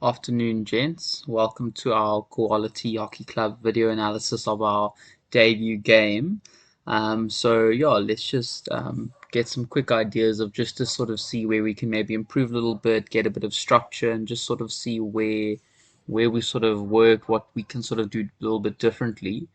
Afternoon, gents. Welcome to our Koala Hockey Club video analysis of our debut game. Yeah, let's just get some quick ideas of just to sort of see where we can maybe improve a little bit, get a bit of structure, and just sort of see where we sort of work, what we can sort of do a little bit differently.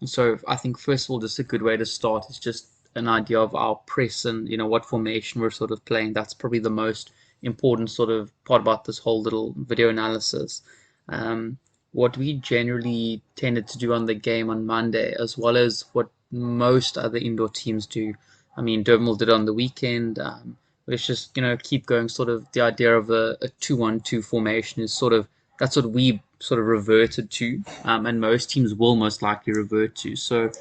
So I think first of all, just a good way to start is just an idea of our press and what formation we're sort of playing. That's probably the most important sort of part about this whole little video analysis. Um, what we generally tended to do on the game on Monday, as well as what most other indoor teams do. I mean, Durbanville did on the weekend. Let's just keep going. Sort of the idea of a 2-1-2 formation is sort of that's what we sort of reverted to, and most teams will most likely revert to. So,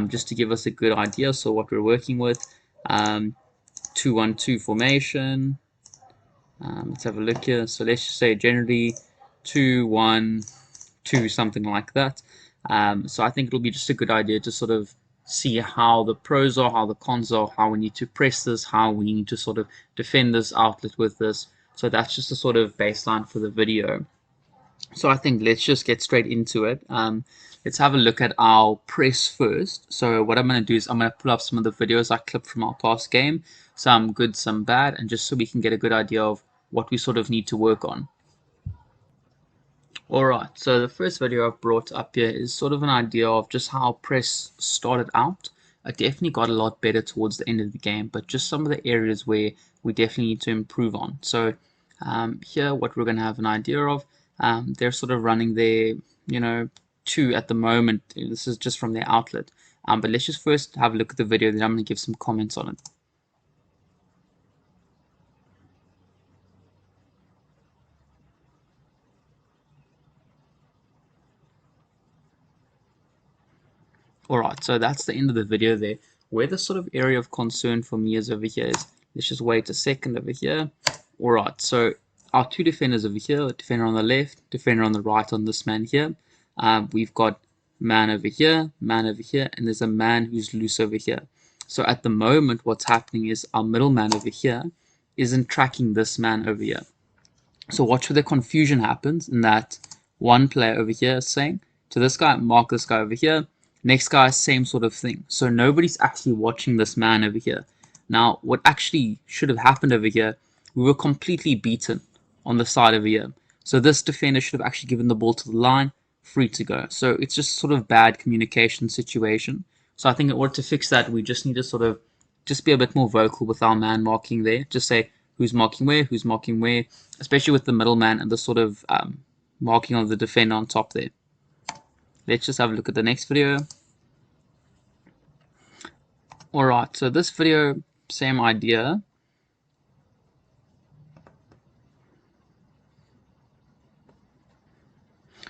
just to give us a good idea, so what we're working with, 2-1-2 formation. Let's have a look here. So let's just say generally 2-1-2, something like that. So I think it'll be just a good idea to sort of see how the pros are, how the cons are, how we need to press this, how we need to sort of defend this outlet with this. So that's just a sort of baseline for the video. So I think let's just get straight into it. Let's have a look at our press first. So what I'm going to do is I'm going to pull up some of the videos I clipped from our past game, some good, some bad, and just so we can get a good idea of what we sort of need to work on. Alright, so the first video I've brought up here is sort of an idea of just how press started out. I definitely got a lot better towards the end of the game, but just some of the areas where we definitely need to improve on. So here what we're going to have an idea of, they're sort of running their, two at the moment. This is just from their outlet. But let's just first have a look at the video, then I'm going to give some comments on it. Alright, so that's the end of the video there. Where the sort of area of concern for me is over here is, let's just wait a second over here. Alright, so our two defenders over here, defender on the left, defender on the right on this man here. We've got man over here, and there's a man who's loose over here. So at the moment, what's happening is our middle man over here isn't tracking this man over here. So watch where the confusion happens in that one player over here is saying to this guy, mark this guy over here. Next guy, same sort of thing. So nobody's actually watching this man over here. Now, what actually should have happened over here, we were completely beaten on the side over here. So this defender should have actually given the ball to the line, free to go. So it's just sort of bad communication situation. So I think in order to fix that, we just need to sort of just be a bit more vocal with our man marking there. Just say who's marking where, especially with the middleman and the sort of marking of the defender on top there. Let's just have a look at the next video. Alright, so this video, same idea.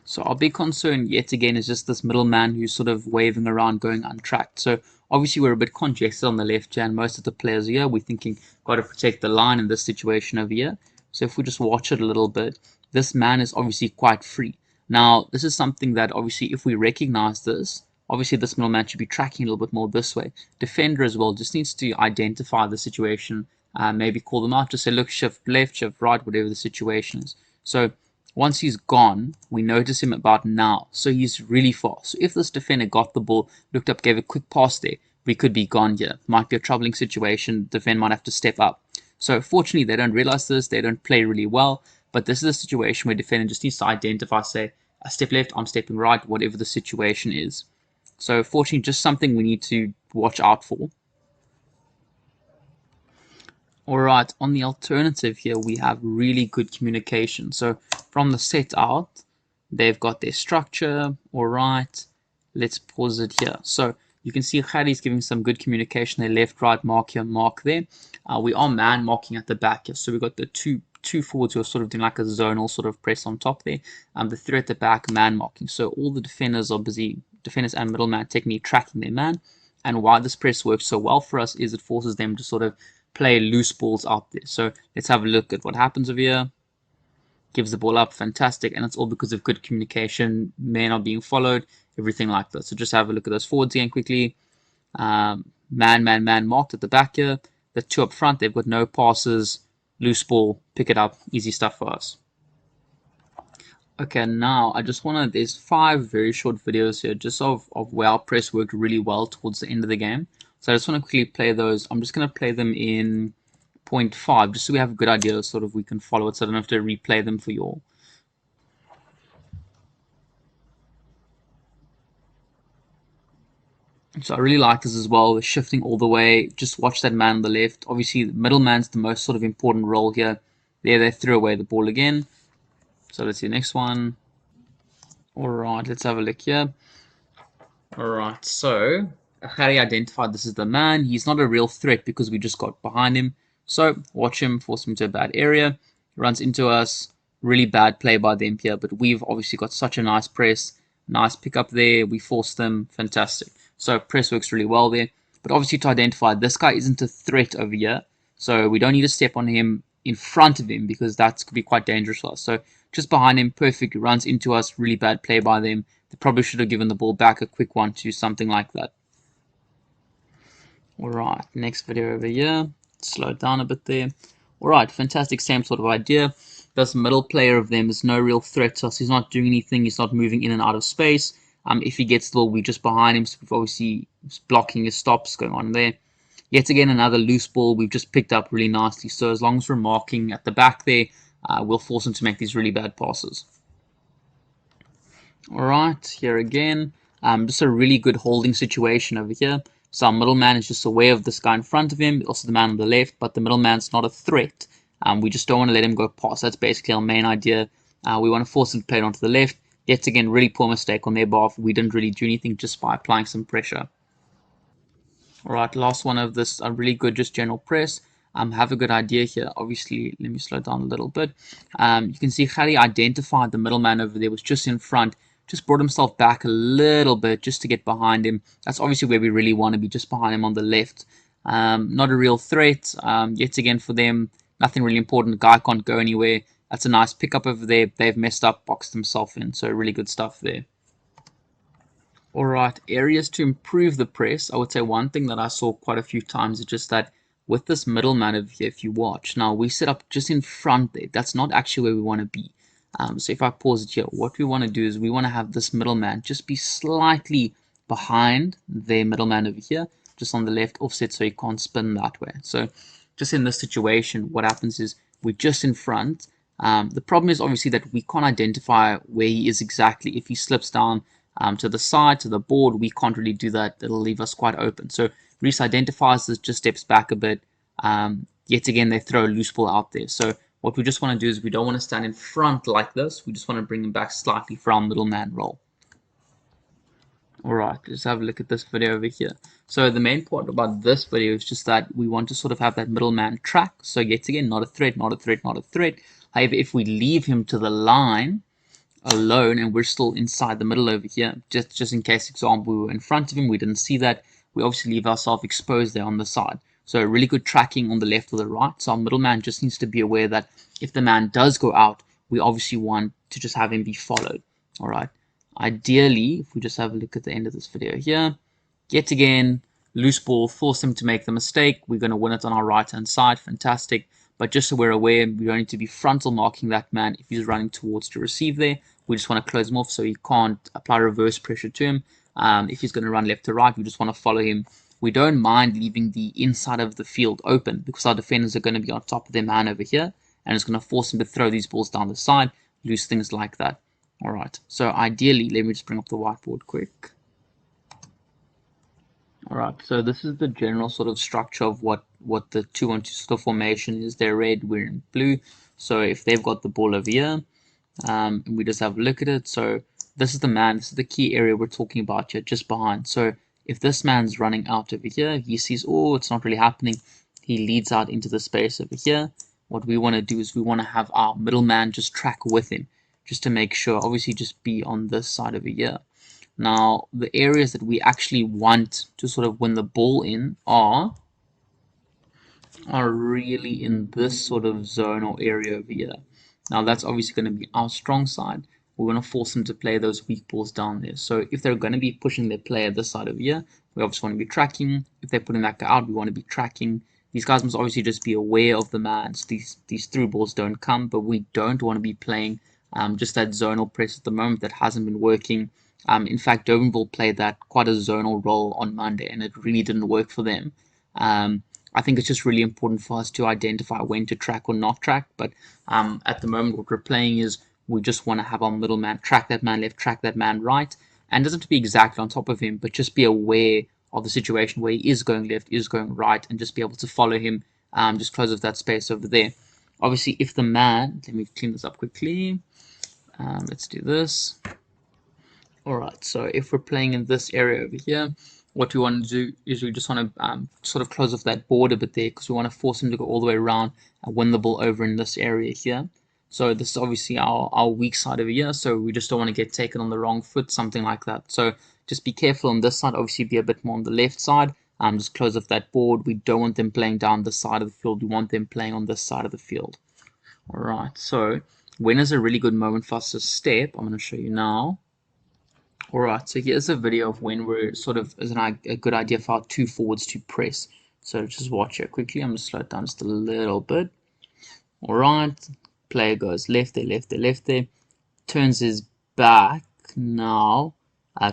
So our big concern yet again is just this middleman who's sort of waving around going untracked. So obviously we're a bit congested on the left here, and most of the players here, we're thinking got to protect the line in this situation over here. So if we just watch it a little bit, this man is obviously quite free. Now, this is something that obviously if we recognize this, obviously this middleman should be tracking a little bit more this way. Defender as well just needs to identify the situation, maybe call them out, just say, look, shift left, shift right, whatever the situation is. So once he's gone, we notice him about now. So he's really fast. So if this defender got the ball, looked up, gave a quick pass there, we could be gone here. Might be a troubling situation. The defender might have to step up. So fortunately, they don't realize this. They don't play really well. But this is a situation where defender just needs to identify, say, I step left, I'm stepping right, whatever the situation is. So fortunately, just something we need to watch out for. Alright, on the alternative here, we have really good communication. So from the set out, they've got their structure. Alright, let's pause it here. So you can see Khadi's giving some good communication there, left, right, mark here, mark there. We are man marking at the back here. So we've got the two forwards who are sort of doing like a zonal sort of press on top there. The three at the back, man marking. So all the defenders are busy, defenders and middleman technically tracking their man. And why this press works so well for us is it forces them to sort of play loose balls out there. So let's have a look at what happens over here. Gives the ball up, fantastic, and it's all because of good communication, men are being followed, everything like that. So just have a look at those forwards again quickly. Man marked at the back here. The two up front, they've got no passes, loose ball, pick it up, easy stuff for us. Okay, now I just want to, there's 5 very short videos here just of where our press worked really well towards the end of the game. So I just want to quickly play those. I'm just going to play them in point 5 just so we have a good idea sort of we can follow it so I don't have to replay them for you all. So I really like this as well. We're shifting all the way. Just watch that man on the left. Obviously, the middleman's the most sort of important role here. There, they threw away the ball again. So let's see the next one. All right, let's have a look here. Alright, so Harry identified this as the man. He's not a real threat because we just got behind him. So watch him, force him into a bad area. He runs into us. Really bad play by them here, but we've obviously got such a nice press. Nice pick up there. We forced them. Fantastic. So press works really well there. But obviously to identify this guy isn't a threat over here. So we don't need to step on him in front of him because that could be quite dangerous for us. So just behind him, perfect. Runs into us. Really bad play by them. They probably should have given the ball back a quick 1-2, something like that. Alright, next video over here. Slow it down a bit there. Alright, fantastic, same sort of idea. This middle player of them is no real threat to us. He's not doing anything. He's not moving in and out of space. If he gets the ball, we're just behind him. So we've obviously blocking his stops going on there. Yet again, another loose ball we've just picked up really nicely. So as long as we're marking at the back there, we'll force him to make these really bad passes. Alright, here again, just a really good holding situation over here. So our middleman is just aware of this guy in front of him, also the man on the left, but the middleman's not a threat. We just don't want to let him go past. That's basically our main idea. We want to force him to play it onto the left. Yet again, really poor mistake on their behalf. We didn't really do anything just by applying some pressure. Alright, last one of this, a really good just general press. Have a good idea here. Obviously, let me slow down a little bit. You can see Khali identified the middleman over there, was just in front, just brought himself back a little bit just to get behind him. That's obviously where we really want to be, just behind him on the left. Not a real threat. Yet again, for them, nothing really important. The guy can't go anywhere. That's a nice pickup over there. They've messed up, boxed himself in, so really good stuff there. Alright, areas to improve the press. I would say one thing that I saw quite a few times is just that with this middleman over here, if you watch, now we set up just in front there. That's not actually where we want to be. So if I pause it here, what we want to do is we want to have this middleman just be slightly behind their middleman over here, just on the left offset so he can't spin that way. So just in this situation, what happens is we're just in front. The problem is obviously that we can't identify where he is exactly. If he slips down to the side, to the board, we can't really do that. It'll leave us quite open. So Reese identifies this, just steps back a bit. Yet again, they throw a loose ball out there. So what we just want to do is we don't want to stand in front like this. We just want to bring him back slightly for our middleman role. Alright, let's have a look at this video over here. So the main part about this video is just that we want to sort of have that middleman track. So yet again, not a threat, not a threat, not a threat. However, if we leave him to the line alone and we're still inside the middle over here, just in case, example, we were in front of him, we didn't see that, we obviously leave ourselves exposed there on the side. So really good tracking on the left or the right. So our middleman just needs to be aware that if the man does go out, we obviously want to just have him be followed. All right. Ideally, if we just have a look at the end of this video here, yet again, loose ball, force him to make the mistake. We're going to win it on our right-hand side. Fantastic. But just so we're aware, we don't need to be frontal marking that man if he's running towards to receive there. We just want to close him off so he can't apply reverse pressure to him. If he's going to run left to right, we just want to follow him. We don't mind leaving the inside of the field open because our defenders are going to be on top of their man over here and it's going to force him to throw these balls down the side, lose things like that. Alright, so ideally, let me just bring up the whiteboard quick. Alright, so this is the general sort of structure of what the 2-1-2 sort of formation is. They're red, we're in blue. So if they've got the ball over here, we just have a look at it. So this is the man, this is the key area we're talking about here, just behind. So if this man's running out over here, he sees, oh, it's not really happening. He leads out into the space over here. What we want to do is we want to have our middleman just track with him, just to make sure, obviously just be on this side over here. Now, the areas that we actually want to sort of win the ball in are really in this sort of zone or area over here. Now, that's obviously going to be our strong side. We want to force them to play those weak balls down there. So if they're going to be pushing their player this side over here, we obviously want to be tracking. If they're putting that guy out, we want to be tracking. These guys must obviously just be aware of the man. So these through balls don't come, but we don't want to be playing just that zonal press at the moment that hasn't been working. In fact, Durbanville played that quite a zonal role on Monday, and it really didn't work for them. I think it's just really important for us to identify when to track or not track. But at the moment, what we're playing is we just want to have our middle man track that man left, track that man right, and it doesn't have to be exactly on top of him, but just be aware of the situation where he is going left, is going right, and just be able to follow him. Just close off that space over there. Obviously, if the man, let me clean this up quickly. Let's do this. Alright, so if we're playing in this area over here, what we want to do is we just want to sort of close off that border bit there, because we want to force him to go all the way around and win the ball over in this area here. So this is obviously our weak side over here, so we just don't want to get taken on the wrong foot, something like that. So just be careful on this side, obviously be a bit more on the left side. Just close off that board. We don't want them playing down this side of the field, we want them playing on this side of the field. Alright, so when is a really good moment for us to step? I'm going to show you now. Alright, so here's a video of when we're sort of as a good idea for our two forwards to press. So just watch it quickly. I'm going to slow it down just a little bit. Alright, player goes left there, left there, left there. Turns his back now.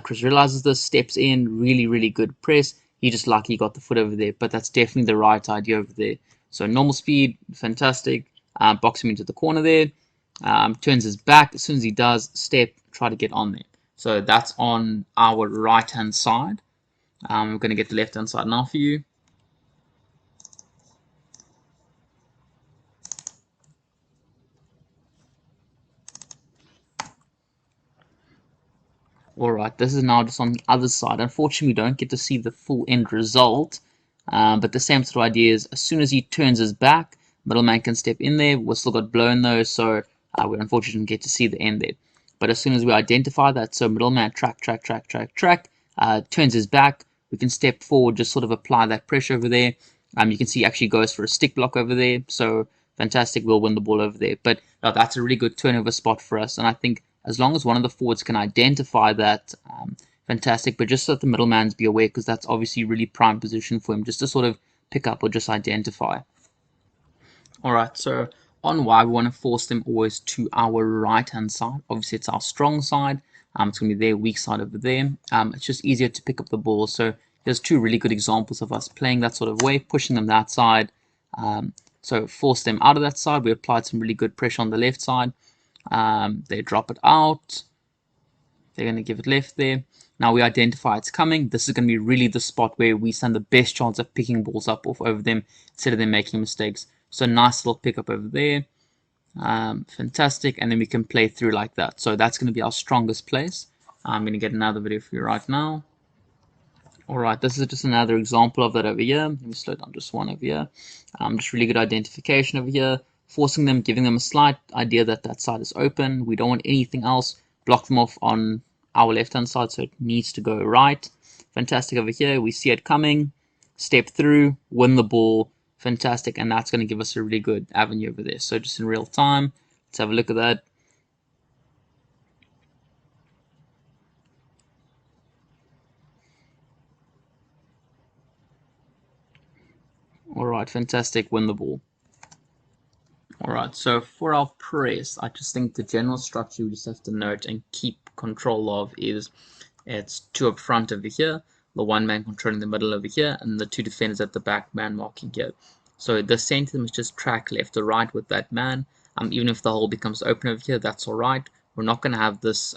Chris realizes this, steps in, really, really good press. He just lucky he got the foot over there, but that's definitely the right idea over there. So normal speed, fantastic. Box him into the corner there. Turns his back. As soon as he does, step, try to get on there. So that's on our right hand side. We're going to get the left hand side now for you. Alright, this is now just on the other side. Unfortunately, we don't get to see the full end result. But the same sort of idea is as soon as he turns his back, middleman can step in there. We still got blown though, so we unfortunately didn't get to see the end there. But as soon as we identify that, so middleman track, turns his back, we can step forward, just sort of apply that pressure over there. You can see he actually goes for a stick block over there, so fantastic, we'll win the ball over there. But that's a really good turnover spot for us, and I think as long as one of the forwards can identify that, fantastic. But just so that the middleman's be aware, because that's obviously really prime position for him, just to sort of pick up or just identify. Alright, so on why we want to force them always to our right hand side. Obviously it's our strong side. It's going to be their weak side over there. It's just easier to pick up the ball. So there's two really good examples of us playing that sort of way, pushing them that side. So force them out of that side. We applied some really good pressure on the left side. They drop it out. They're going to give it left there. Now we identify it's coming. This is going to be really the spot where we stand the best chance of picking balls up off over them instead of them making mistakes. So nice little pickup over there. Fantastic. And then we can play through like that. So that's going to be our strongest place. I'm going to get another video for you right now. Alright, this is just another example of that over here. Let me slow down just one over here. Just really good identification over here. Forcing them, giving them a slight idea that that side is open. We don't want anything else. Block them off on our left hand side, so it needs to go right. Fantastic over here. We see it coming. Step through, win the ball. Fantastic, and that's going to give us a really good avenue over there. So just in real time, let's have a look at that. Alright, fantastic, win the ball. Alright, so for our press, I just think the general structure we just have to note and keep control of is it's two up front over here, the one man controlling the middle over here, and the two defenders at the back, man marking here. So the center must just track left or right with that man. Even if the hole becomes open over here, that's alright. We're not going to have this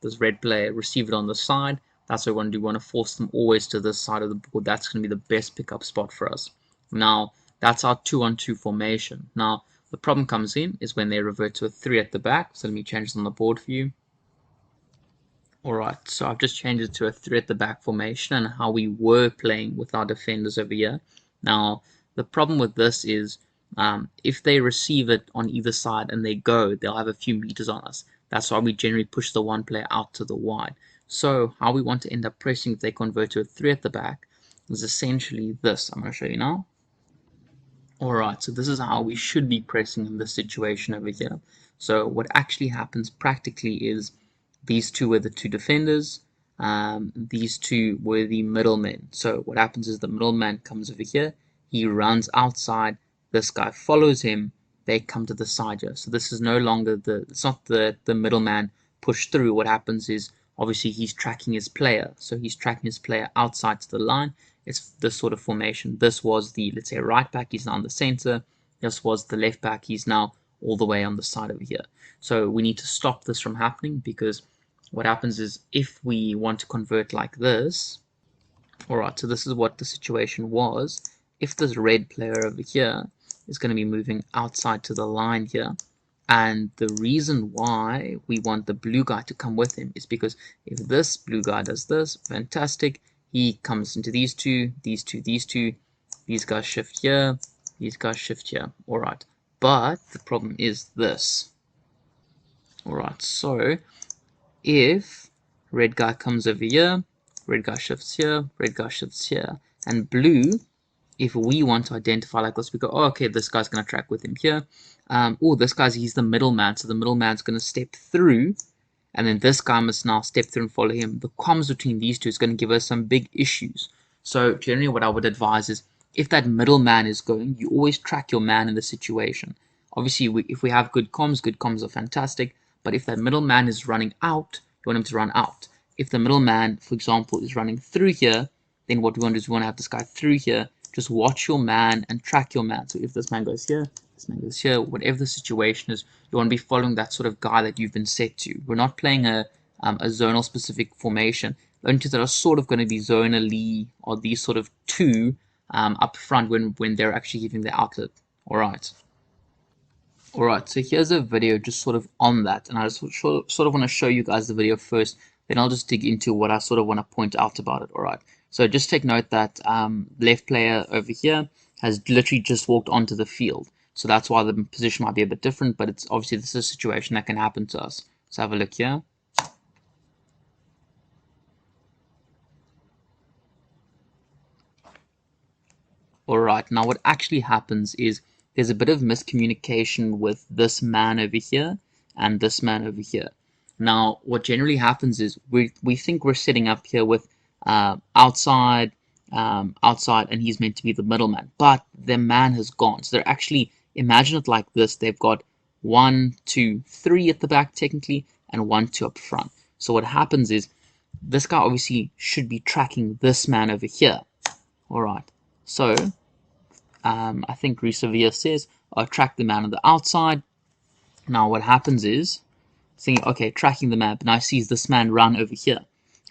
this red player receive it on the side. That's what we want to do. We want to force them always to this side of the board. That's going to be the best pickup spot for us. Now, that's our 2-on-2 formation. Now, the problem comes in is when they revert to a 3 at the back. So let me change this on the board for you. Alright, so I've just changed it to a 3 at the back formation and how we were playing with our defenders over here. Now, the problem with this is if they receive it on either side and they go, they'll have a few meters on us. That's why we generally push the one player out to the wide. So how we want to end up pressing if they convert to a 3 at the back is essentially this. I'm going to show you now. Alright, so this is how we should be pressing in this situation over here. So what actually happens practically is these two were the two defenders, these two were the middlemen. So what happens is the middleman comes over here, he runs outside, this guy follows him, they come to the side here. So this is no longer it's not the middleman push through. What happens is obviously he's tracking his player. So he's tracking his player outside to the line. It's this sort of formation. This was the, let's say, right back. He's now in the center. This was the left back. He's now all the way on the side over here. So we need to stop this from happening, because what happens is if we want to convert like this, alright, so this is what the situation was. If this red player over here is going to be moving outside to the line here, and the reason why we want the blue guy to come with him is because if this blue guy does this, fantastic, he comes into these two, these guys shift here, these guys shift here. Alright, but the problem is this. Alright, so if red guy comes over here, red guy shifts here, red guy shifts here, and blue, if we want to identify like this, we go, oh, okay, this guy's going to track with him here. This guy's, he's the middleman, so the middleman's going to step through, and then this guy must now step through and follow him. The comms between these two is going to give us some big issues. So generally what I would advise is, if that middleman is going, you always track your man in the situation. Obviously, if we have good comms are fantastic, but if that middleman is running out, you want him to run out. If the middleman, for example, is running through here, then what we want to do is we want to have this guy through here. Just watch your man and track your man. So if this man goes here, this man goes here, whatever the situation is, you want to be following that sort of guy that you've been set to. We're not playing a zonal specific formation. The only two that are sort of going to be zonally are these sort of two up front when they're actually giving the outlet. Alright. Alright, so here's a video just sort of on that, and I just sort of want to show you guys the video first, then I'll just dig into what I sort of want to point out about it. Alright, so just take note that left player over here has literally just walked onto the field, so that's why the position might be a bit different, but it's obviously this is a situation that can happen to us. So have a look here. Alright, now what actually happens is there's a bit of miscommunication with this man over here and this man over here. Now, what generally happens is we think we're setting up here with outside, and he's meant to be the middleman, but the man has gone. So they're actually, imagine it like this, they've got 1, 2, 3 at the back technically, and 1, 2 up front. So what happens is this guy obviously should be tracking this man over here. Alright, so I think Rusavia says, track the man on the outside. Now what happens is, thinking, okay, tracking the man, but now I see this man run over here.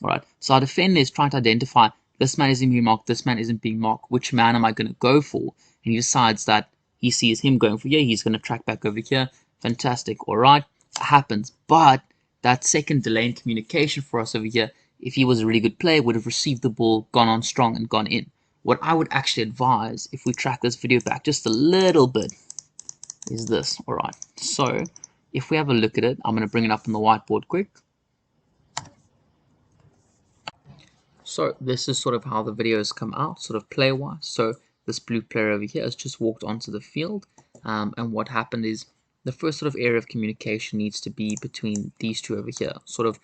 Alright, so our defender is trying to identify, this man isn't being marked, this man isn't being marked, which man am I going to go for? And he decides that he sees him going for here, he's going to track back over here. Fantastic, alright, it happens. But that second delay in communication for us over here, if he was a really good player, would have received the ball, gone on strong, and gone in. What I would actually advise, if we track this video back just a little bit, is this. Alright, so if we have a look at it, I'm going to bring it up on the whiteboard quick. So this is sort of how the video has come out, sort of player-wise. So this blue player over here has just walked onto the field, and what happened is the first sort of area of communication needs to be between these two over here, sort of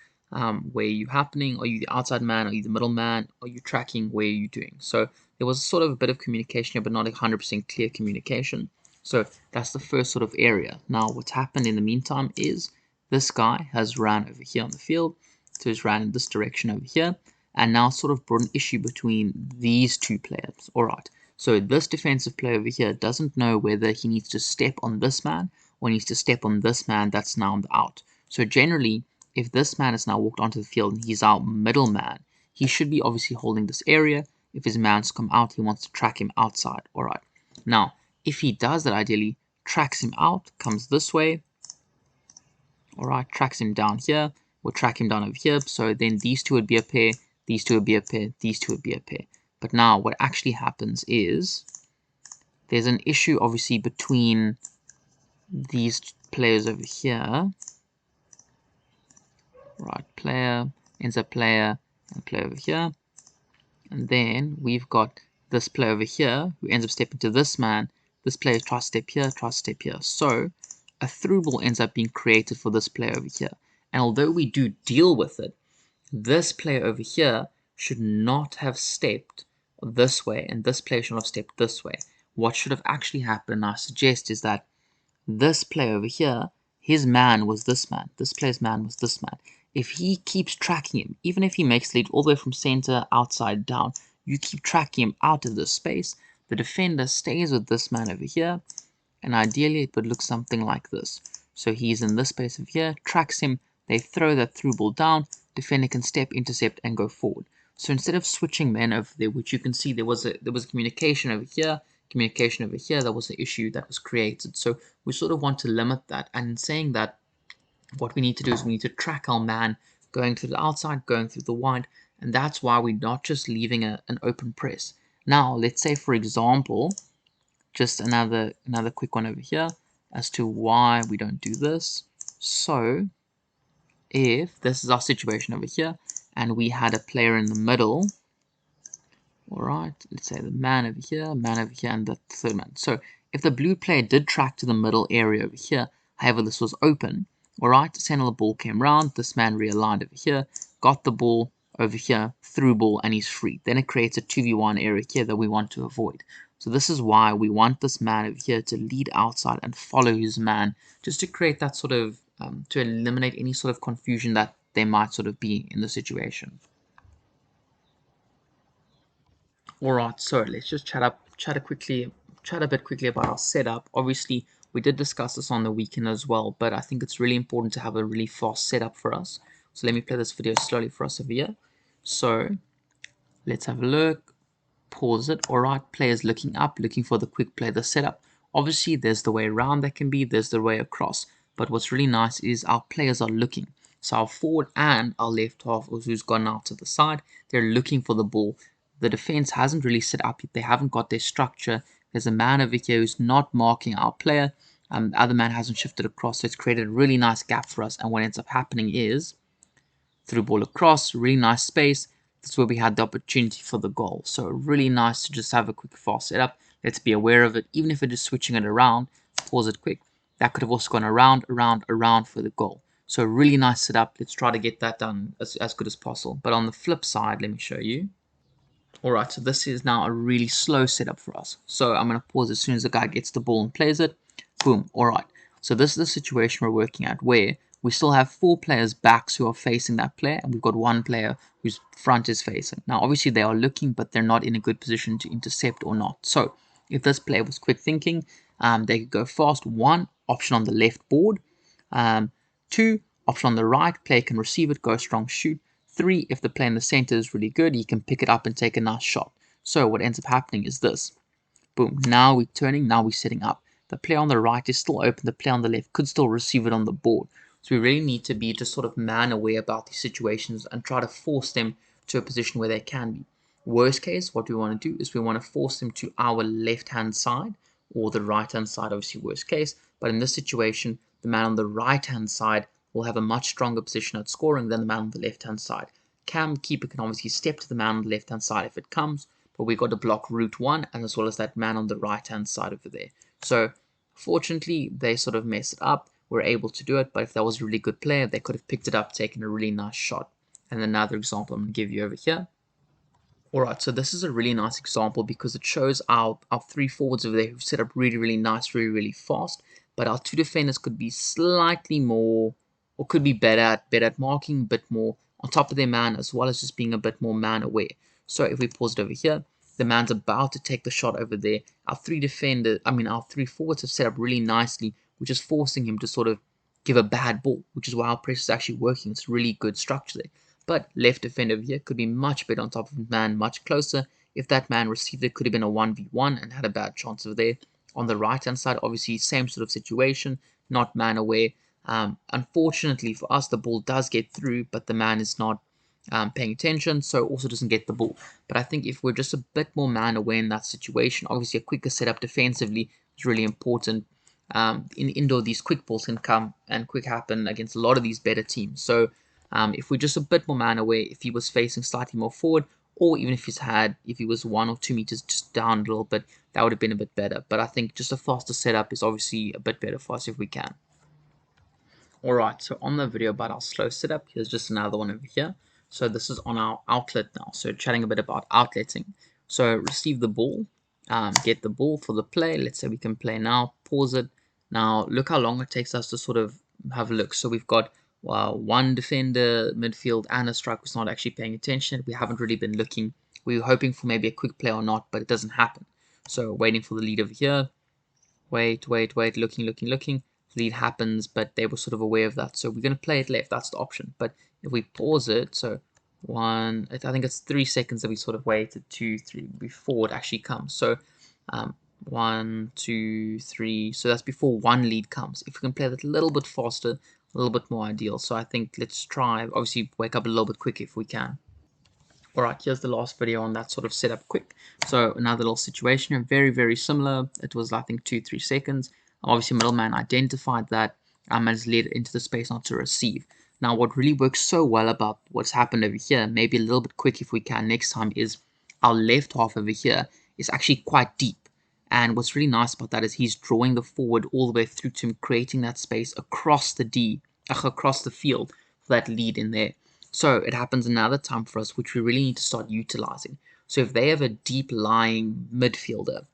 where are you happening, are you the outside man, are you the middle man, are you tracking, where are you doing? So there was sort of a bit of communication here, but not 100% clear communication. So that's the first sort of area. Now what's happened in the meantime is this guy has ran over here on the field, so he's ran in this direction over here, and now sort of brought an issue between these two players. Alright, so this defensive player over here doesn't know whether he needs to step on this man or needs to step on this man that's now on the out. So generally, if this man has now walked onto the field and he's our middle man, he should be obviously holding this area. If his man's come out, he wants to track him outside. Alright, now if he does that, ideally tracks him out, comes this way, alright, tracks him down here, we'll track him down over here, so then these two would be a pair, these two would be a pair, these two would be a pair. But now what actually happens is there's an issue obviously between these players over here. Right, player, ends up player, and player over here. And then we've got this player over here who ends up stepping to this man. This player tries to step here, tries to step here. So a through ball ends up being created for this player over here. And although we do deal with it, this player over here should not have stepped this way, and this player should not have stepped this way. What should have actually happened, I suggest, is that this player over here, his man was this man. This player's man was this man. If he keeps tracking him, even if he makes lead all the way from center, outside, down, you keep tracking him out of this space, the defender stays with this man over here, and ideally it would look something like this. So he's in this space over here, tracks him, they throw that through ball down, defender can step, intercept, and go forward. So instead of switching men over there, which you can see there was communication over here, that was the issue that was created. So we sort of want to limit that, and in saying that, what we need to do is we need to track our man going through the outside, going through the wide, and that's why we're not just leaving an open press. Now, let's say, for example, just another quick one over here as to why we don't do this. So, if this is our situation over here, and we had a player in the middle, alright, let's say the man over here, and the third man. So, if the blue player did track to the middle area over here, however this was open, alright, center of the ball came round, this man realigned over here, got the ball over here, through ball, and he's free. Then it creates a 2v1 area here that we want to avoid. So this is why we want this man over here to lead outside and follow his man, just to create that sort of, to eliminate any sort of confusion that there might sort of be in the situation. Alright, so let's just chat a bit quickly about our setup. Obviously, we did discuss this on the weekend as well, but I think it's really important to have a really fast setup for us. So let me play this video slowly for us over here. So let's have a look. Pause it. Alright, players looking up, looking for the quick play, the setup. Obviously, there's the way around that can be, there's the way across. But what's really nice is our players are looking. So our forward and our left half, who's gone out to the side, they're looking for the ball. The defense hasn't really set up yet. They haven't got their structure. There's a man over here who's not marking our player. The other man hasn't shifted across, so it's created a really nice gap for us. And what ends up happening is, through ball across, really nice space. That's where we had the opportunity for the goal. So really nice to just have a quick fast setup. Let's be aware of it. Even if it is switching it around, pause it quick. That could have also gone around for the goal. So really nice setup. Let's try to get that done as good as possible. But on the flip side, let me show you. Alright, so this is now a really slow setup for us. So I'm going to pause as soon as the guy gets the ball and plays it. Boom. Alright, so this is the situation we're working at, where we still have 4 players backs who are facing that player, and we've got 1 player whose front is facing. Now, obviously, they are looking, but they're not in a good position to intercept or not. So, if this player was quick thinking, they could go fast. 1, option on the left board. 2, option on the right, player can receive it, go strong, shoot. 3, if the player in the center is really good, he can pick it up and take a nice shot. So, what ends up happening is this. Boom, now we're turning, now we're setting up. The player on the right is still open, the player on the left could still receive it on the board. So we really need to be just sort of man aware about these situations and try to force them to a position where they can be. Worst case, what we want to do is we want to force them to our left-hand side or the right-hand side, obviously worst case. But in this situation, the man on the right-hand side will have a much stronger position at scoring than the man on the left-hand side. Keeper can obviously step to the man on the left-hand side if it comes, but we've got to block route 1 and as well as that man on the right-hand side over there. So fortunately, they sort of mess it up. We're able to do it, but if that was a really good player, they could have picked it up, taken a really nice shot. And another example I'm going to give you over here. Alright, so this is a really nice example because it shows our 3 forwards over there who've set up really, really nice, really, really fast. But our 2 defenders could be slightly more, or could be better at marking, a bit more on top of their man, as well as just being a bit more man aware. So if we pause it over here, the man's about to take the shot over there. Our 3 forwards have set up really nicely, which is forcing him to sort of give a bad ball, which is why our press is actually working. It's really good structure there. But left defender over here could be much better on top of the man, much closer. If that man received it, could have been a 1v1 and had a bad chance over there. On the right hand side, obviously same sort of situation, not man aware. Unfortunately for us, the ball does get through, but the man is not paying attention, so also doesn't get the ball. But I think if we're just a bit more man aware in that situation, obviously a quicker setup defensively is really important. In indoor, these quick balls can come and quick happen against a lot of these better teams. So if we're just a bit more man aware, if he was facing slightly more forward, or even if he was 1 or 2 meters just down a little bit, that would have been a bit better. But I think just a faster setup is obviously a bit better for us if we can. Alright, so on the video about our slow setup, here's just another one over here. So this is on our outlet now. So chatting a bit about outletting. So receive the ball, get the ball for the play. Let's say we can play now, pause it, Now look how long it takes us to sort of have a look. So we've got one defender, midfield, and a striker who's not actually paying attention. We haven't really been looking. We were hoping for maybe a quick play or not, but it doesn't happen. So waiting for the lead over here. Wait, looking. Lead happens, but they were sort of aware of that. So we're going to play it left. That's the option. But if we pause it, so I think it's 3 seconds that we sort of waited, 2, 3, before it actually comes. So 1, 2, 3. So that's before one lead comes. If we can play that a little bit faster, a little bit more ideal. So I think let's try, obviously, wake up a little bit quicker if we can. Alright, here's the last video on that sort of setup quick. So another little situation, very similar. It was, I think, 2-3 seconds. Obviously, middleman identified that and has led it into the space not to receive. Now, what really works so well about what's happened over here, maybe a little bit quick if we can next time, is our left half over here is actually quite deep. And what's really nice about that is he's drawing the forward all the way through to him, creating that space across the field for that lead in there. So it happens another time for us, which we really need to start utilizing. So if they have a deep lying midfielder,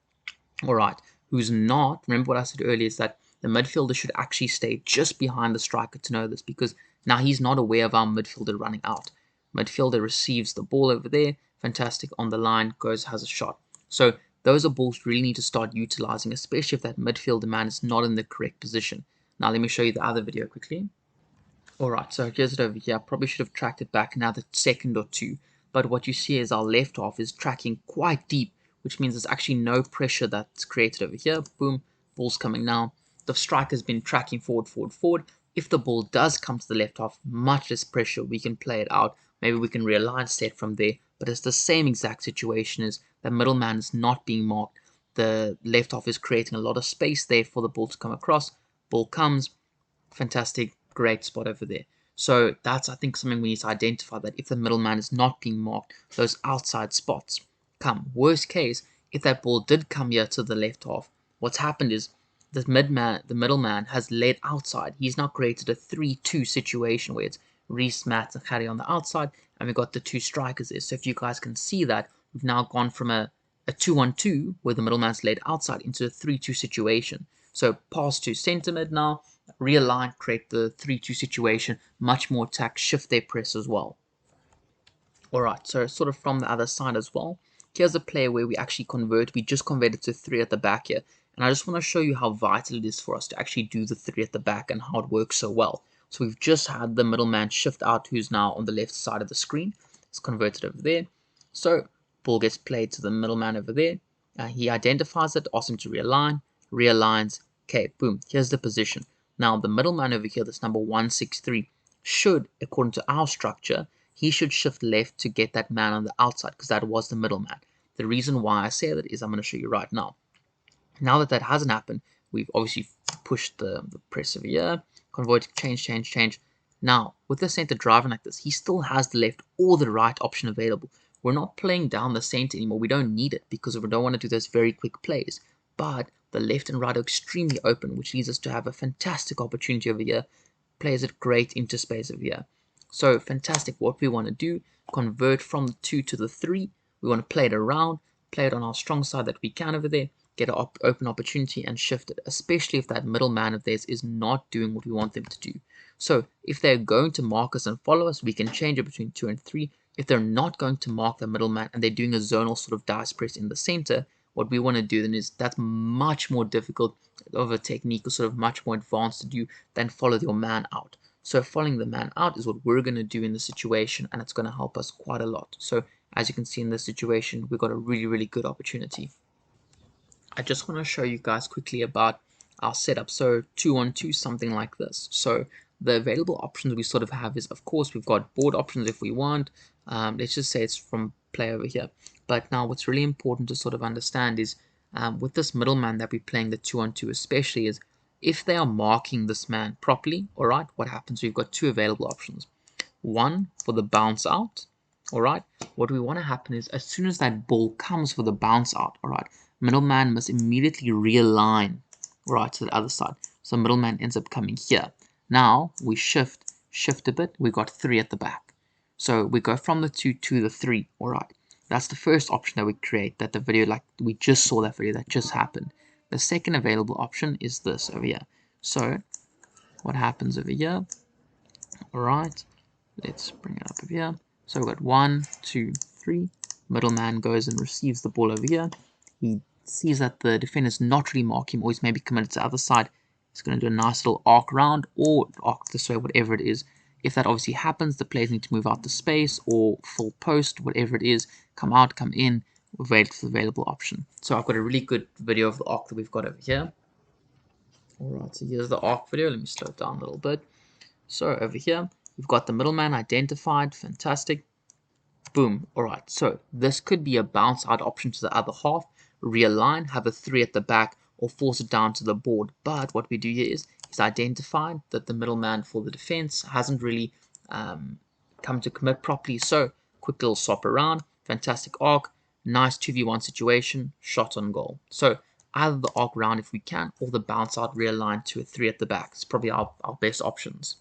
all right, who's not, remember what I said earlier, is that the midfielder should actually stay just behind the striker to know this, because now he's not aware of our midfielder running out. Midfielder receives the ball over there, fantastic, on the line, goes, has a shot. So those are balls we really need to start utilizing, especially if that midfielder man is not in the correct position. Now let me show you the other video quickly. Alright, so here's it over here. I probably should have tracked it back another second or two. But what you see is our left half is tracking quite deep, which means there's actually no pressure that's created over here. Boom, ball's coming now. The striker's been tracking forward. If the ball does come to the left half, much less pressure, we can play it out. Maybe we can realign set from there. But it's the same exact situation as the middleman is not being marked. The left half is creating a lot of space there for the ball to come across. Ball comes, fantastic, great spot over there. So that's, I think, something we need to identify, that if the middleman is not being marked, those outside spots come. Worst case, if that ball did come here to the left half, what's happened is the middleman has led outside. He's now created a 3-2 situation where it's Reese, Matt, and Harry on the outside, and we've got the two strikers there. So if you guys can see that, we've now gone from a 2-1-2 where the middleman's led outside into a 3-2 situation. So pass to centre mid now, realign, create the 3-2 situation, much more attack, shift their press as well. Alright, so sort of from the other side as well, here's a play where we actually convert. We just converted to 3 at the back here, and I just want to show you how vital it is for us to actually do the 3 at the back and how it works so well. So we've just had the middleman shift out, who's now on the left side of the screen. It's converted over there. So ball gets played to the middleman over there. He identifies it, asks him to realign, realigns. Okay, boom, here's the position. Now the middleman over here, this number 163, should, according to our structure, he should shift left to get that man on the outside, because that was the middleman. The reason why I say that is I'm going to show you right now. Now that hasn't happened, we've obviously pushed the press over here, convert, change. Now, with the center driving like this, he still has the left or the right option available. We're not playing down the center anymore. We don't need it because we don't want to do those very quick plays. But the left and right are extremely open, which leads us to have a fantastic opportunity over here. Plays it great into space over here. So fantastic. What we want to do, convert from the 2 to the 3. We want to play it around, play it on our strong side that we can over there, get an open opportunity and shift it, especially if that middleman of theirs is not doing what we want them to do. So if they're going to mark us and follow us, we can change it between 2 and 3. If they're not going to mark the middleman and they're doing a zonal sort of dice press in the center, what we want to do then is, that's much more difficult of a technique, or sort of much more advanced to do than follow your man out. So following the man out is what we're going to do in the situation, and it's going to help us quite a lot. So as you can see in this situation, we've got a really good opportunity. I just want to show you guys quickly about our setup. So 2-1-2, something like this. So the available options we sort of have is, of course, we've got board options if we want. Let's just say it's from play over here. But now what's really important to sort of understand is, with this middleman that we're playing the 2-on-2 especially, is if they are marking this man properly, all right, what happens? We've got 2 available options. One for the bounce out, all right. What we want to happen is, as soon as that ball comes for the bounce out, all right, middleman must immediately realign, right, to the other side. So middleman ends up coming here. Now we shift a bit. We got 3 at the back. So we go from the 2 to the 3, all right. That's the first option that we create, that the video, like we just saw that video that just happened. The second available option is this over here. So what happens over here? All right, let's bring it up over here. So we've got 1, 2, 3. Middleman goes and receives the ball over here. He sees that the defender's not really marking him, or he's maybe committed to the other side. He's going to do a nice little arc round or arc this way, whatever it is. If that obviously happens, the players need to move out the space or full post, whatever it is, come out, come in, wait for the available option. So I've got a really good video of the arc that we've got over here. Alright, so here's the arc video. Let me slow it down a little bit. So over here, we've got the middleman identified. Fantastic. Boom. Alright, so this could be a bounce out option to the other half, realign, have a 3 at the back, or force it down to the board. But what we do here is identified that the middleman for the defense hasn't really come to commit properly. So quick little swap around, fantastic arc, nice 2v1 situation, shot on goal. So either the arc round if we can, or the bounce out realign to a 3 at the back. It's probably our best options.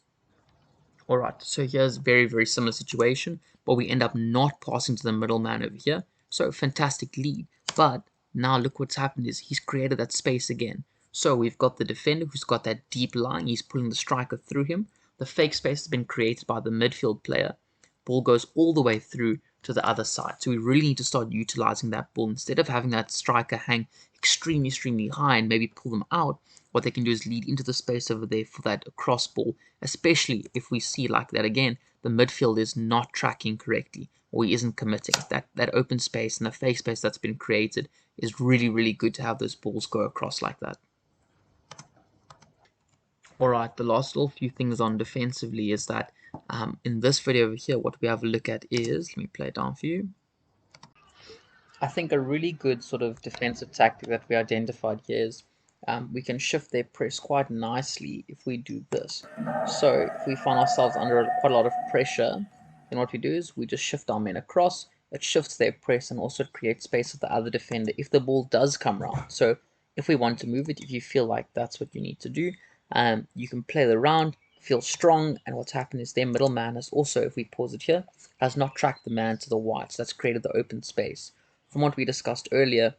Alright, so here's a very, very similar situation, but we end up not passing to the middleman over here. So fantastic lead. But now look what's happened is he's created that space again. So we've got the defender who's got that deep line. He's pulling the striker through him. The fake space has been created by the midfield player. Ball goes all the way through to the other side. So we really need to start utilizing that ball. Instead of having that striker hang extremely, extremely high and maybe pull them out, what they can do is lead into the space over there for that cross ball, especially if we see like that again, the midfield is not tracking correctly or he isn't committing. That open space and the fake space that's been created is really, really good to have those balls go across like that. Alright, the last little few things on defensively is that in this video over here, what we have a look at is, let me play it down for you. I think a really good sort of defensive tactic that we identified here is we can shift their press quite nicely if we do this. So if we find ourselves under quite a lot of pressure, then what we do is we just shift our men across. It shifts their press and also creates space for the other defender if the ball does come round. So if we want to move it, if you feel like that's what you need to do, you can play the round, feel strong, and what's happened is their middleman has also, if we pause it here, has not tracked the man to the wide, so that's created the open space. From what we discussed earlier,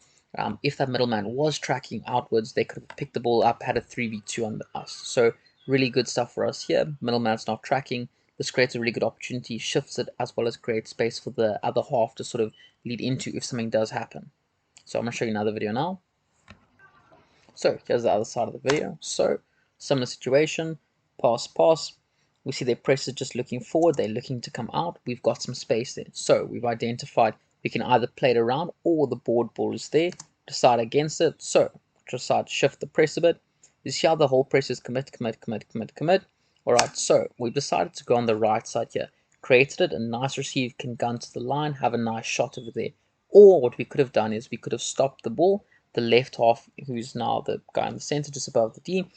if that middleman was tracking outwards, they could have picked the ball up, had a 3v2 on us. So really good stuff for us here. Middleman's not tracking. This creates a really good opportunity, shifts it, as well as creates space for the other half to sort of lead into if something does happen. So I'm going to show you another video now. So here's the other side of the video. So similar situation, pass, pass. We see their press is just looking forward. They're looking to come out. We've got some space there. So we've identified we can either play it around or the board ball is there. Decide against it. So decide to shift the press a bit. You see how the whole press is commit, commit, commit, commit, commit. Alright, so we've decided to go on the right side here. Created it, a nice receive can gun to the line, have a nice shot over there. Or what we could have done is we could have stopped the ball. The left half, who's now the guy in the center just above the D,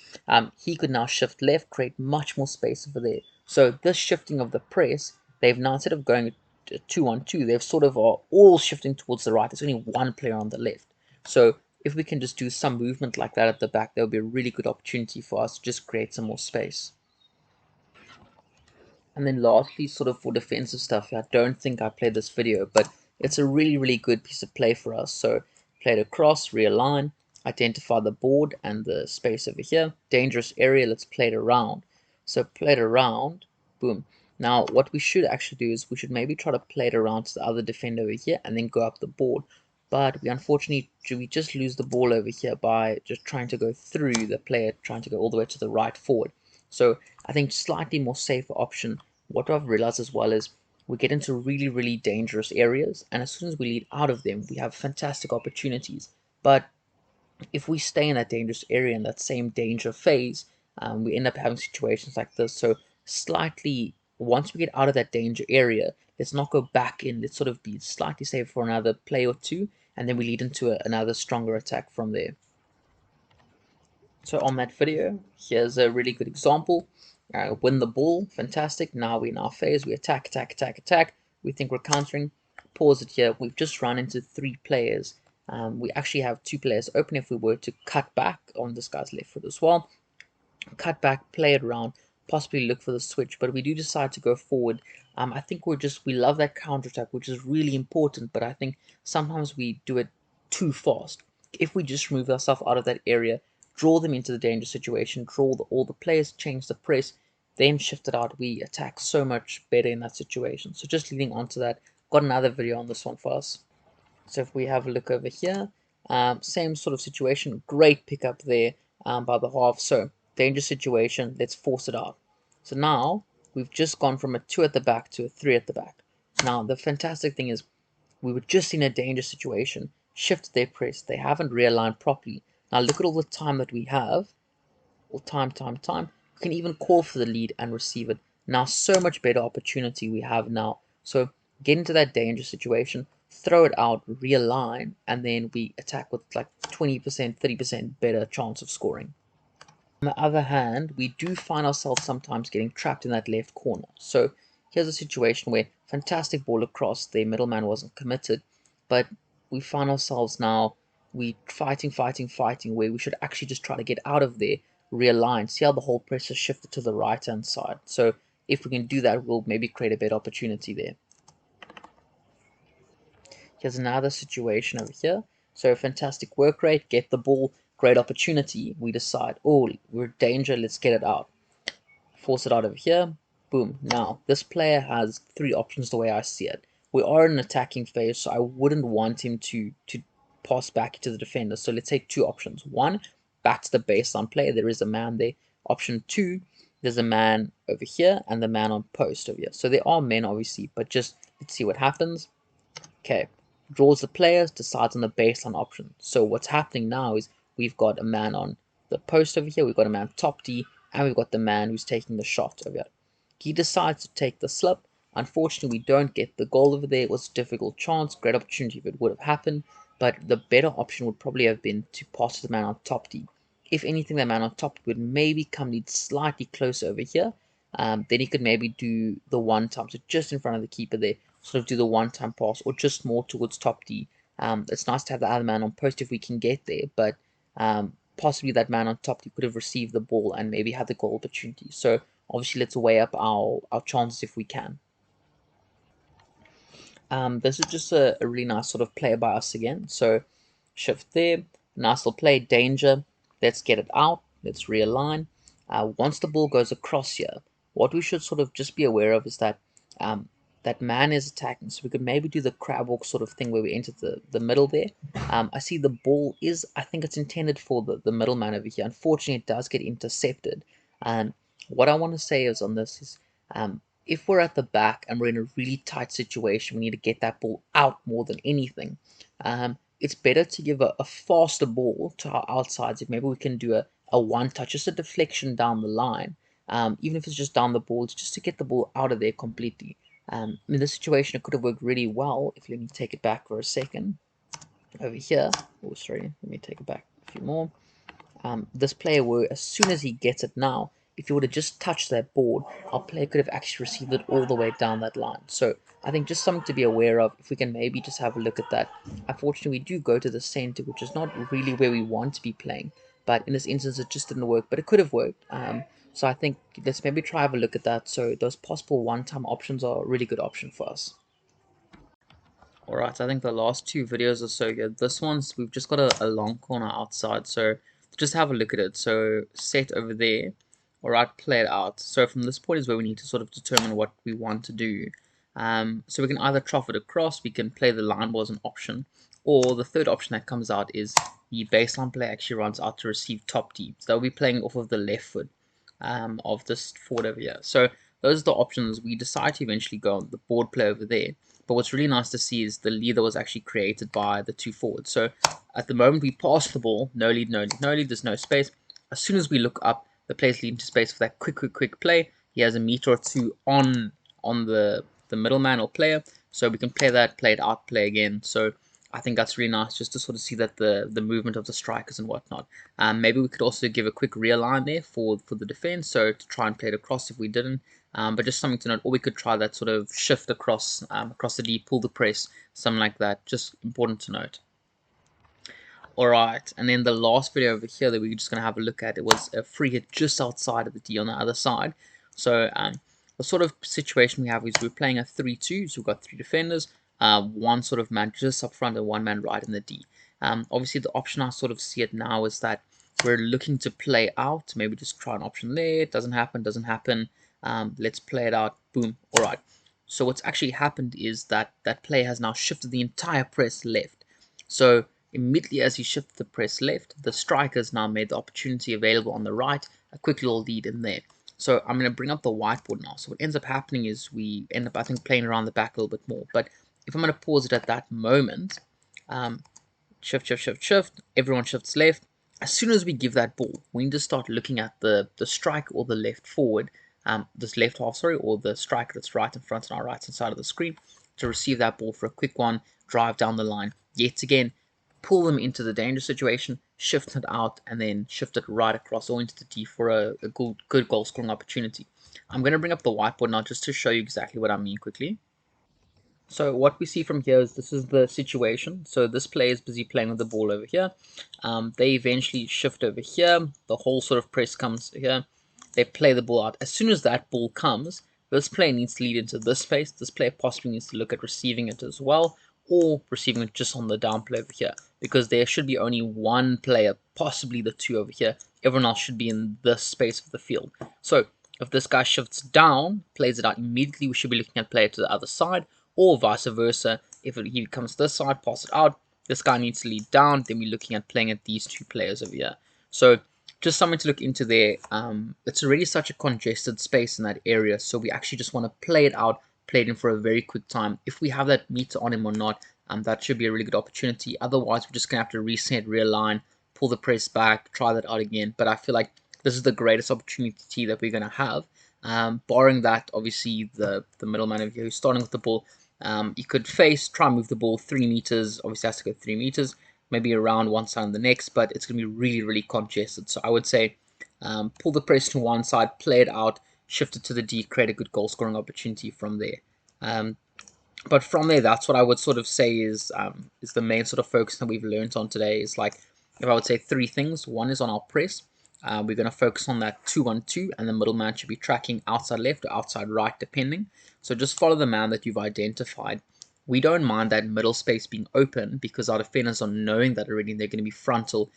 he could now shift left, create much more space over there. So this shifting of the press, they've now, instead of going 2-1-2, they've sort of are all shifting towards the right. There's only one player on the left. So if we can just do some movement like that at the back, that would be a really good opportunity for us to just create some more space. And then lastly, sort of for defensive stuff, I don't think I played this video, but it's a really, really good piece of play for us. So play it across, realign, identify the board and the space over here. Dangerous area, let's play it around. So play it around, boom. Now what we should actually do is we should maybe try to play it around to the other defender over here and then go up the board. But we unfortunately, we just lose the ball over here by just trying to go through the player, trying to go all the way to the right forward. So I think slightly more safer option. What I've realized as well is we get into really, really dangerous areas, and as soon as we lead out of them, we have fantastic opportunities. But if we stay in that dangerous area in that same danger phase, we end up having situations like this. So slightly, once we get out of that danger area, let's not go back in. Let's sort of be slightly safe for another play or two, and then we lead into another stronger attack from there. So on that video, here's a really good example. Win the ball, fantastic. Now we're in our phase, we attack, attack, attack, attack. We think we're countering. Pause it here. We've just run into 3 players. We actually have 2 players open if we were to cut back on this guy's left foot as well. Cut back, play it around, possibly look for the switch, but we do decide to go forward. I think we love that counter attack, which is really important, but I think sometimes we do it too fast. if we just remove ourselves out of that area, draw them into the danger situation, draw all the players, change the press, then shift it out, we attack so much better in that situation. So just leading on to that, got another video on this one for us. So if we have a look over here, same sort of situation, great pickup there by the half. So danger situation, let's force it out. So now we've just gone from a 2 at the back to a 3 at the back. Now the fantastic thing is we were just in a danger situation, shift their press, they haven't realigned properly. Now look at all the time that we have, all time. We can even call for the lead and receive it. Now so much better opportunity we have now. So get into that danger situation, throw it out, realign, and then we attack with like 20%, 30% better chance of scoring. On the other hand, we do find ourselves sometimes getting trapped in that left corner. So here's a situation where fantastic ball across, the middleman wasn't committed, but we find ourselves now, we fighting, where we should actually just try to get out of there, realign, see how the whole press has shifted to the right hand side. So if we can do that, we'll maybe create a better opportunity there. Here's another situation over here. So fantastic work rate, get the ball, great opportunity. We decide, oh, we're in danger, let's get it out. Force it out over here. Boom. Now, this player has 3 options the way I see it. We are in an attacking phase, so I wouldn't want him to pass back to the defender. So let's take 2 options. 1, back to the baseline player. There is a man there. Option 2, there's a man over here and the man on post over here. So there are men, obviously, but just let's see what happens. Okay, draws the players, decides on the baseline option. So what's happening now is we've got a man on the post over here, we've got a man top D, and we've got the man who's taking the shot over here. He decides to take the slip. Unfortunately, we don't get the goal over there. It was a difficult chance, great opportunity if it would have happened, but the better option would probably have been to pass to the man on top D. If anything, the man on top would maybe come lead slightly closer over here. Then he could maybe do the one time, so just in front of the keeper there, sort of do the one-time pass, or just more towards top D. It's nice to have the other man on post if we can get there, but possibly that man on top D could have received the ball and maybe had the goal opportunity. So obviously let's weigh up our chances if we can. This is just a really nice sort of play by us again. So shift there, nice little play, danger. Let's get it out. Let's realign. Once the ball goes across here, what we should sort of just be aware of is that that man is attacking. So we could maybe do the crab walk sort of thing where we enter the middle there. I see the ball is, I think it's intended for the middleman over here. Unfortunately, it does get intercepted. And what I want to say is on this is, if we're at the back and we're in a really tight situation, we need to get that ball out more than anything. It's better to give a faster ball to our outsides. If maybe we can do a one touch, just a deflection down the line, even if it's just down the ball, just to get the ball out of there completely. In this situation, it could have worked really well. If let me take it back for a second. Over here, oh sorry, let me take it back a few more. This player, as soon as he gets it now, if he would have just touched that board, our player could have actually received it all the way down that line. So I think just something to be aware of. If we can maybe just have a look at that. Unfortunately, we do go to the center, which is not really where we want to be playing. But in this instance, it just didn't work. But it could have worked. So I think let's maybe try have a look at that. So those possible one-time options are a really good option for us. Alright, I think the last 2 videos are so good. This one's, we've just got a long corner outside, so just have a look at it. So set over there, alright, play it out. So from this point is where we need to sort of determine what we want to do. So we can either trough it across, we can play the line ball as an option, or the third option that comes out is the baseline player actually runs out to receive top D. So they'll be playing off of the left foot of this forward over here. So those are the options. We decide to eventually go on the board play over there. But what's really nice to see is the lead that was actually created by the 2 forwards. So at the moment we pass the ball, no lead, there's no space. As soon as we look up, the player's leading to space for that quick play. He has a meter or 2 on the middleman or player. So we can play that, play it out, play again. So I think that's really nice just to sort of see that the movement of the strikers and whatnot. Maybe we could also give a quick realign there for the defense, so to try and play it across if we didn't. But just something to note, or we could try that sort of shift across the D, pull the press, something like that. Just important to note. Alright, and then the last video over here that we're just going to have a look at, it was a free hit just outside of the D on the other side. So the sort of situation we have is we're playing a 3-2, so we've got 3 defenders, one sort of man just up front and one man right in the D. Obviously, the option I sort of see it now is that we're looking to play out. Maybe just try an option there. It doesn't happen, doesn't happen. Let's play it out. Boom. All right. So what's actually happened is that that player has now shifted the entire press left. So immediately as he shifted the press left, the striker's now made the opportunity available on the right. A quick little lead in there. So I'm going to bring up the whiteboard now. So what ends up happening is we end up, I think, playing around the back a little bit more. But if I'm going to pause it at that moment, shift, shift, shift, shift, everyone shifts left. As soon as we give that ball, we need to start looking at the striker or the left forward, this left half, sorry, or the striker that's right in front on our right hand side of the screen to receive that ball for a quick one, drive down the line. Yet again, pull them into the danger situation, shift it out, and then shift it right across or into the D for a good goal scoring opportunity. I'm going to bring up the whiteboard now just to show you exactly what I mean quickly. So what we see from here is this is the situation. So this player is busy playing with the ball over here. They eventually shift over here. The whole sort of press comes here. They play the ball out. As soon as that ball comes, this player needs to lead into this space. This player possibly needs to look at receiving it as well, or receiving it just on the down play over here, because there should be only one player, possibly the two over here. Everyone else should be in this space of the field. So if this guy shifts down, plays it out immediately, we should be looking at player to the other side, or vice versa. If he comes this side, pass it out, this guy needs to lead down, then we're looking at playing at these two players over here. So just something to look into there. It's already such a congested space in that area, so we actually just want to play it out, play it in for a very quick time. If we have that meter on him or not, that should be a really good opportunity. Otherwise, we're just going to have to reset, realign, pull the press back, try that out again. But I feel like this is the greatest opportunity that we're going to have. Barring that, obviously, the middleman over here who's starting with the ball, you could try and move the ball 3 meters. Obviously, has to go 3 meters, maybe around one side and the next, but it's going to be really, really congested. So I would say pull the press to one side, play it out, shift it to the D, create a good goal scoring opportunity from there. But from there, that's what I would sort of say is the main sort of focus that we've learned on today. Is like, if I would say 3 things, one is on our press. We're going to focus on that 2-1-2, and the middleman should be tracking outside left or outside right, depending. So just follow the man that you've identified. We don't mind that middle space being open because our defenders are knowing that already. They're going to be frontal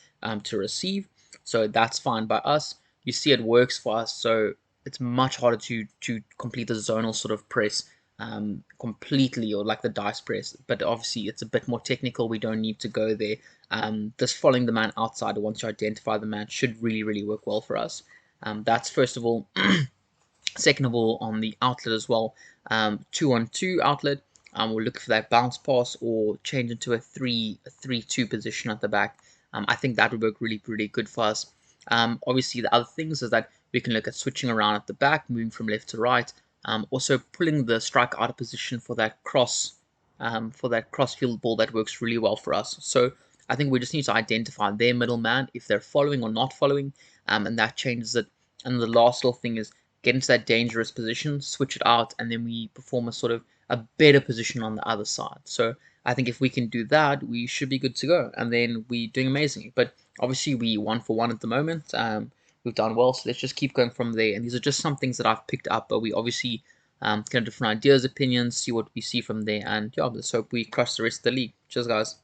to receive. So that's fine by us. You see it works for us. So it's much harder to complete the zonal sort of press completely, or like the dice press, but obviously it's a bit more technical. We don't need to go there. Just following the man outside once you identify the man should really, really work well for us. That's first of all. Second of all, on the outlet as well, 2-on-2 outlet, we'll look for that bounce pass or change into a 3-2 position at the back. I think that would work really, really good for us. Obviously, the other things is that we can look at switching around at the back, moving from left to right. Also, pulling the striker out of position for that cross field ball that works really well for us. So I think we just need to identify their middleman, if they're following or not following, and that changes it. And the last little thing is get into that dangerous position, switch it out, and then we perform a sort of a better position on the other side. So I think if we can do that, we should be good to go, and then we're doing amazing. But obviously, we 1-for-1 at the moment. We've done well, so let's just keep going from there. And these are just some things that I've picked up, but we obviously get different ideas, opinions, see what we see from there, and yeah, let's hope we crush the rest of the league. Cheers, guys.